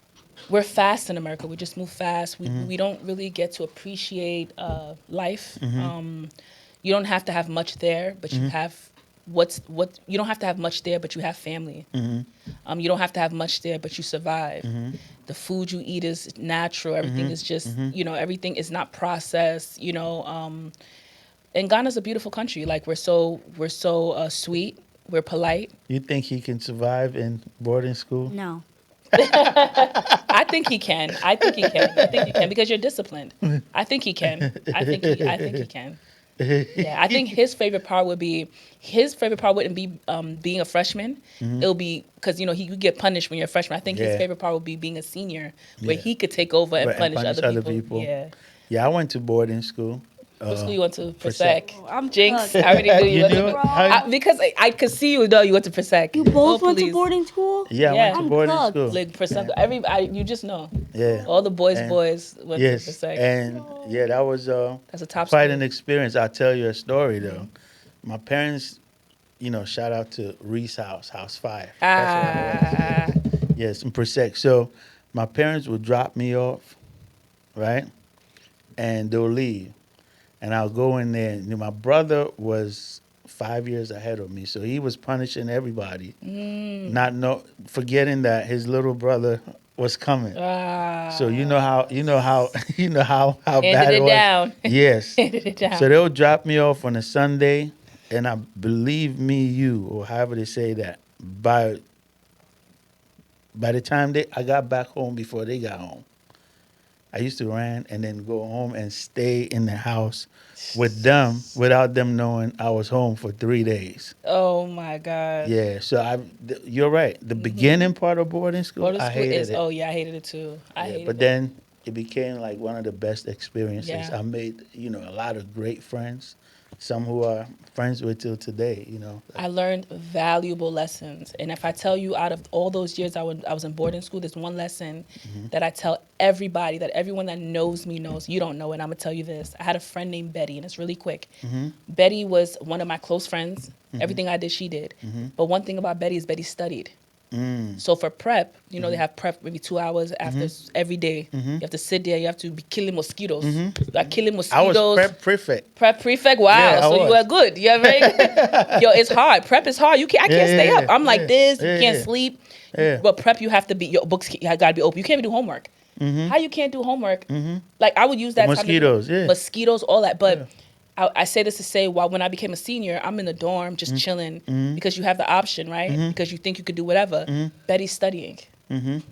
we're fast in America. We just move fast. We don't really get to appreciate life. You don't have to have much there, but you have what you don't have to have much there, but you have family. You don't have to have much there, but you survive. The food you eat is natural. Everything is just everything is not processed. And Ghana's a beautiful country. Like we're so sweet. We're polite. You think he can survive in boarding school? No. I think he can. I think he can because you're disciplined. I think he can. I think he can. Yeah, I think his favorite part wouldn't be being a freshman. It'll be because he would get punished when you're a freshman. I think his Yeah. favorite part would be being a senior, where Yeah. he could take over and Right, and punish other people. Yeah. Yeah, I went to boarding school. What school you went to? Persec. Persec. I'm Jinx. cooked. I already knew you You went knew to it? Bro. How- because I could see you though you went to Persec. You both went to please. boarding school? Yeah, I Yeah. went to I'm boarding cooked. school. Like Persec. You just know. Yeah. All the boys And- went Yes, to Persec. and yeah, that was That's a top quite school. an experience. I'll tell you a story though. My parents, shout out to Reese House 5. That's what it was. Yes, in Persec. So my parents would drop me off, right, and they'll leave, and I'll go in there. My brother was 5 years ahead of me, so he was punishing everybody, forgetting that his little brother was coming. So you know how how Handed bad it it was. down. Yes. Handed it down. So they'll drop me off on a Sunday, and I believe you, or however they say that, by the time I got back home before they got home, I used to run and then go home and stay in the house with them without them knowing I was home for 3 days. Oh my God. Yeah, so you're right. The beginning part of boarding school, Boarding I school hated is it. I hated it too. I Yeah, hated but it. then it became like one of the best experiences. Yeah. I made, a lot of great friends, some who are friends with till today, I learned valuable lessons. And if I tell you out of all those years I was in boarding school, there's one lesson that I tell everybody, that everyone that knows me knows. You don't know it, I'm going to tell you this. I had a friend named Betty, and it's really quick. Betty was one of my close friends. Everything I did, she did. But one thing about Betty is Betty studied. So for prep, you know, they have prep maybe 2 hours after every day. You have to sit there. You have to be killing mosquitoes. Like killing I was mosquitoes. prep prefect. Prep prefect. Wow. Yeah, I So you was. are good. You are very good. Yo, it's hard. Prep is hard. I can't stay up. I'm like this. You can't sleep. Yeah. But prep, you have to be, your books gotta be open. You can't even do homework. How you can't do homework? Like I would use The that mosquitoes, time to do yeah. mosquitoes, all that. But Yeah. I say this to say, while when I became a senior, I'm in the dorm just chilling because you have the option, right? Because you think you could do whatever. Betty's studying.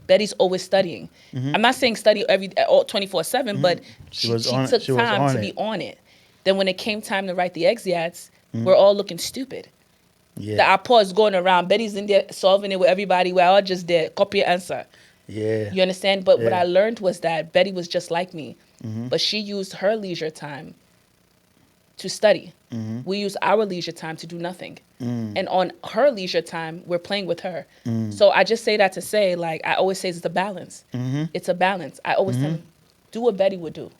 Betty's always studying. I'm not saying study 24/7, but She she was on it. took She was time on to it. be on it. Then when it came time to write the exeats, we're all looking stupid. Yeah. The iPod is going around. Betty's in there solving it with everybody. We're all just there. Copy your answer. Yeah. You understand? But what Yeah. I learned was that Betty was just like me. But she used her leisure time to study. We use our leisure time to do nothing. And on her leisure time, we're playing with her. So I just say that to say, like, I always say it's a balance. It's a balance. I always tell them, do what Betty would do.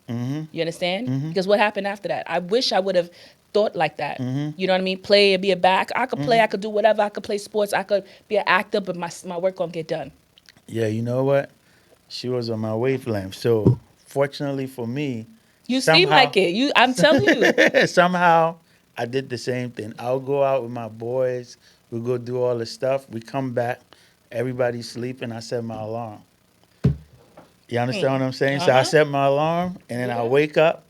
You understand? Because what happened after that? I wish I would have thought like that. You know what I mean? Play and be a back. I could play. I could do whatever. I could play sports. I could be an actor, but my work gonna get done. Yeah, you know what? She was on my wavelength. So fortunately for me, You seem somehow, like it. I'm telling you. somehow I did the same thing. I'll go out with my boys. We go do all the stuff. We come back. Everybody's sleeping. I set my alarm. You understand what I'm saying? So I set my alarm, and then I wake up.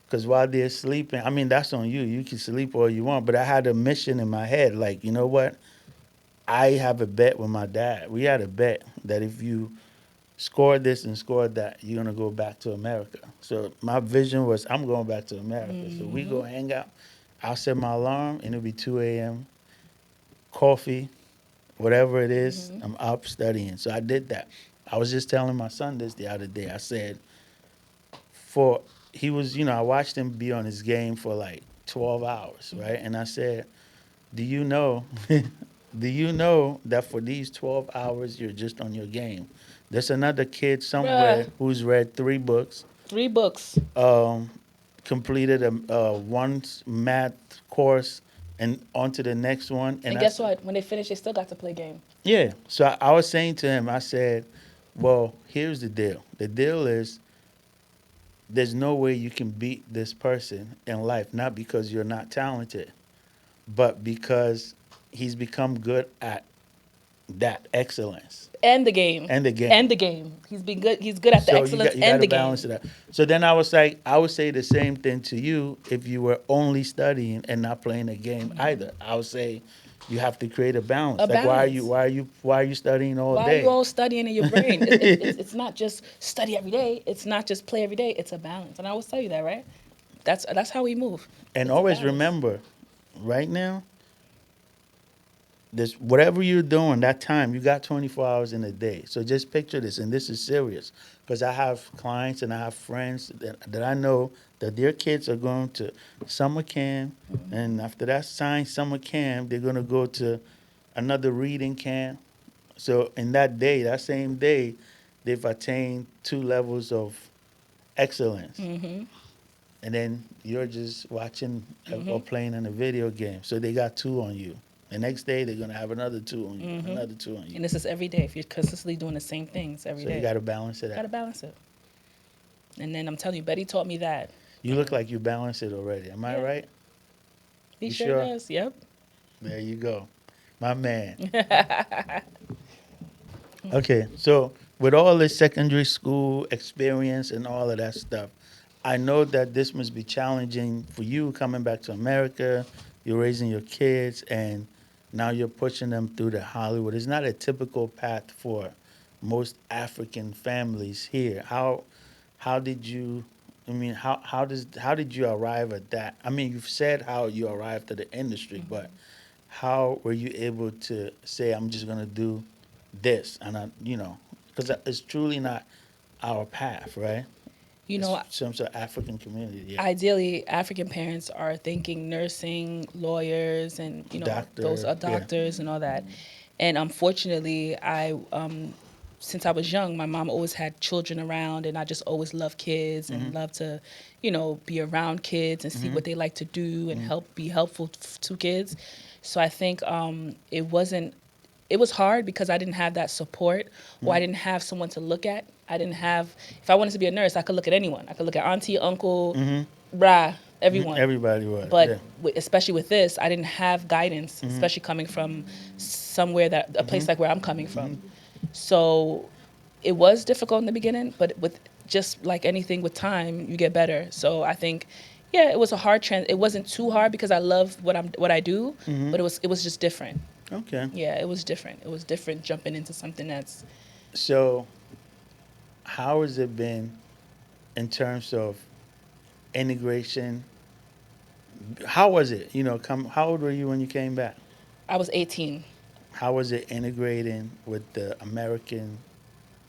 Because while they're sleeping, I mean, that's on you. You can sleep all you want. But I had a mission in my head. Like, you know what? I have a bet with my dad. We had a bet that if you score this and score that, you're going to go back to America. So my vision was, I'm going back to America. So we go hang out. I'll set my alarm, and it'll be 2 a.m., coffee, whatever it is, I'm up studying. So I did that. I was just telling my son this the other day. I said, he was, I watched him be on his game for like 12 hours, right? And I said, do you know, do you know that for these 12 hours, you're just on your game? There's another kid somewhere Bruh. who's read 3 books, 3 books. completed one math course, and on to the next one. And guess what? When they finish, they still got to play game. Yeah. So I was saying to him, I said, well, here's the deal. The deal is there's no way you can beat this person in life, not because you're not talented, but because he's become good at that excellence. And the game. And the game. And the game. He's been good. He's good at the excellence you and got the to balance game. it out. So then I was like, I would say the same thing to you if you were only studying and not playing a game either. I would say you have to create a balance. A Like balance. why are you studying all Why day? are you all studying in your brain? It's not just study every day. It's not just play every day. It's a balance. And I always tell you that, right? That's how we move. And It's a always balance. remember, right now, this whatever you're doing that time, you got 24 hours in a day. So just picture this, and this is serious, because I have clients and I have friends that I know that their kids are going to summer camp, and after that summer camp, they're going to go to another reading camp. So in that day, that same day, they've attained 2 levels of excellence. And then you're just watching or playing in a video game. So they got 2 on you. The next day, they're going to have another 2 on you, another 2 on you. And this is every day. If you're consistently doing the same things every day, So you got to balance it got to out. balance it. And then I'm telling you, Betty taught me that. You look like you balance it already. Am I Yeah. right? He You sure sure? does. Yep. There you go. My man. Okay, so with all this secondary school experience and all of that stuff, I know that this must be challenging for you coming back to America. You're raising your kids, and now you're pushing them through the Hollywood. It's not a typical path for most African families here. How did you? I mean, how did you arrive at that? I mean, you've said how you arrived at the industry, but how were you able to say, I'm just gonna do this, and because it's truly not our path, right? You It's know, some sort of African community. Yeah. ideally, African parents are thinking nursing, lawyers, and Doctor, those are yeah. doctors and all that. And unfortunately, since I was young, my mom always had children around, and I just always loved kids and loved to, be around kids and see what they like to do and be helpful to kids. So I think it wasn't it was hard because I didn't have that support, or I didn't have someone to look at. I didn't have, if I wanted to be a nurse, I could look at anyone. I could look at auntie, uncle, brah, everyone. Everybody was. But Yeah. especially with this, I didn't have guidance, especially coming from somewhere that, a place like where I'm coming from. So it was difficult in the beginning, but with just like anything with time, you get better. So I think, yeah, it was a hard it wasn't too hard because I love what I do, but it was just different. Okay. Yeah, it was different. It was different jumping into something that's, So, how has it been in terms of integration? How was it? How old were you when you came back? I was 18. How was it integrating with the American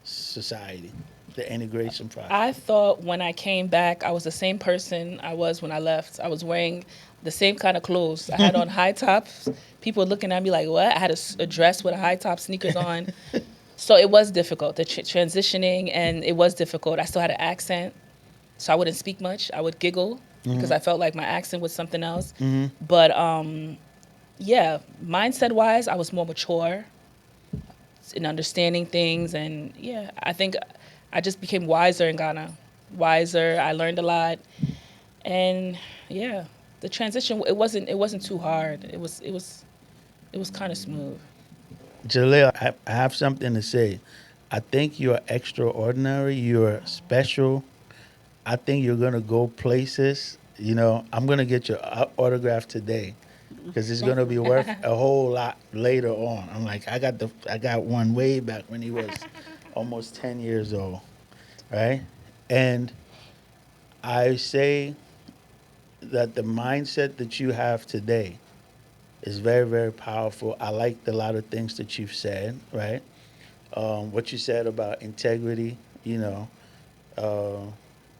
society, the integration process? I thought when I came back, I was the same person I was when I left. I was wearing the same kind of clothes. I had on high tops. People looking at me like, what? I had a dress with a high top, sneakers on. So it was difficult, the transitioning, and it was difficult. I still had an accent, so I wouldn't speak much. I would giggle because I felt like my accent was something else. But yeah, mindset-wise, I was more mature in understanding things, and yeah, I think I just became wiser in Ghana. Wiser, I learned a lot, and yeah, the transition it wasn't too hard. It was kind of smooth. Jahleel, I have something to say. I think you're extraordinary. You're special. I think you're gonna go places. I'm gonna get your autograph today because it's gonna be worth a whole lot later on. I'm like, I got one way back when he was almost 10 years old, right? And I say that the mindset that you have today is very, very powerful. I liked a lot of things that you've said, right? What you said about integrity, uh,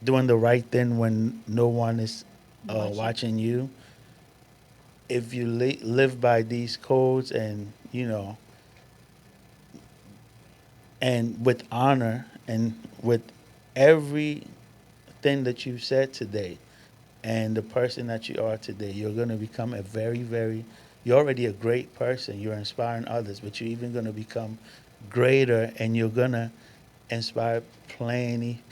doing the right thing when no one is watching you. If you live by these codes and with honor and with everything that you've said today and the person that you are today, you're going to become a very, very, you're already a great person. You're inspiring others, but you're even going to become greater and you're going to inspire plenty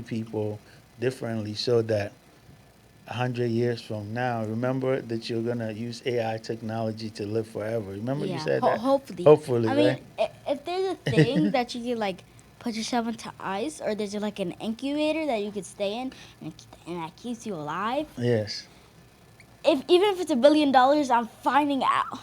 people differently so that 100 years from now, remember that you're gonna use AI technology to live forever. Remember you Yeah, said that? hopefully. Hopefully, I mean, right? if there's a thing that you can like put yourself into ice, or there's like an incubator that you could stay in, and that keeps you alive. Yes. If even if it's $1 billion, I'm finding out.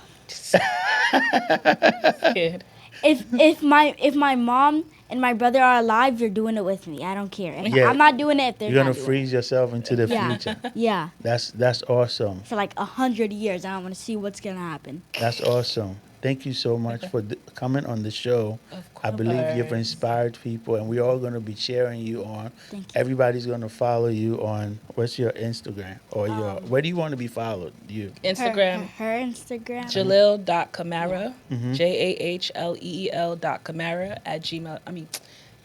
Kid. If my mom and my brother are alive, you're doing it with me. I don't care. Yeah. I'm not doing it if they're You're gonna not doing freeze yourself into the it. Yeah, future. yeah. That's awesome. For like 100 years, I want to see what's gonna happen. That's awesome. Thank you so much for coming on the show. Of I believe you've course. inspired people, and we're all going to be cheering you on. Thank you. Everybody's going to follow you on what's your Instagram or your where do you want to be followed? You. Instagram, Her Instagram. Jahleel.Kamara, Jahleel.Kamara at Gmail. I mean,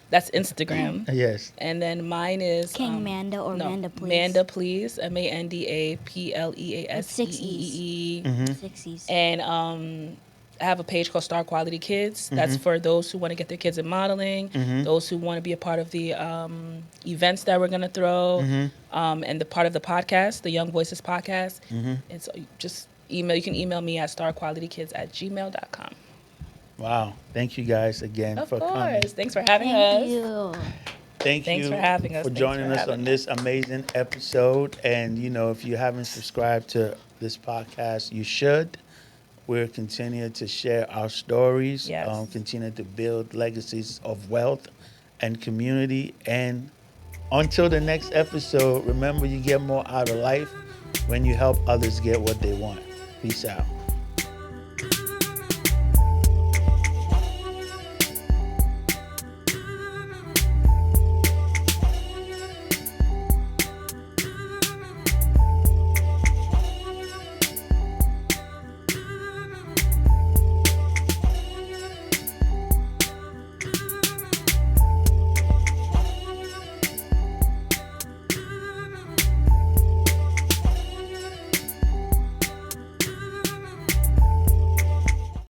that's Instagram. Yes. And then mine is King Manda or no, Manda Please. Manda Please, MandaPleasee. With 6 E's. Mm-hmm. 6 E's. And I have a page called Star Quality Kids. That's for those who want to get their kids in modeling, those who want to be a part of the events that we're going to throw, and the part of the podcast, the Young Voices podcast. And so just email. You can email me at starqualitykids@gmail.com. Wow. Thank you guys again Of for course. coming. Thanks for having Thank us. you. Thanks for having us. for Thanks joining for us having on this amazing episode. And if you haven't subscribed to this podcast, you should. We're continuing to share our stories, Yes. continue to build legacies of wealth and community. And until the next episode, remember you get more out of life when you help others get what they want. Peace out.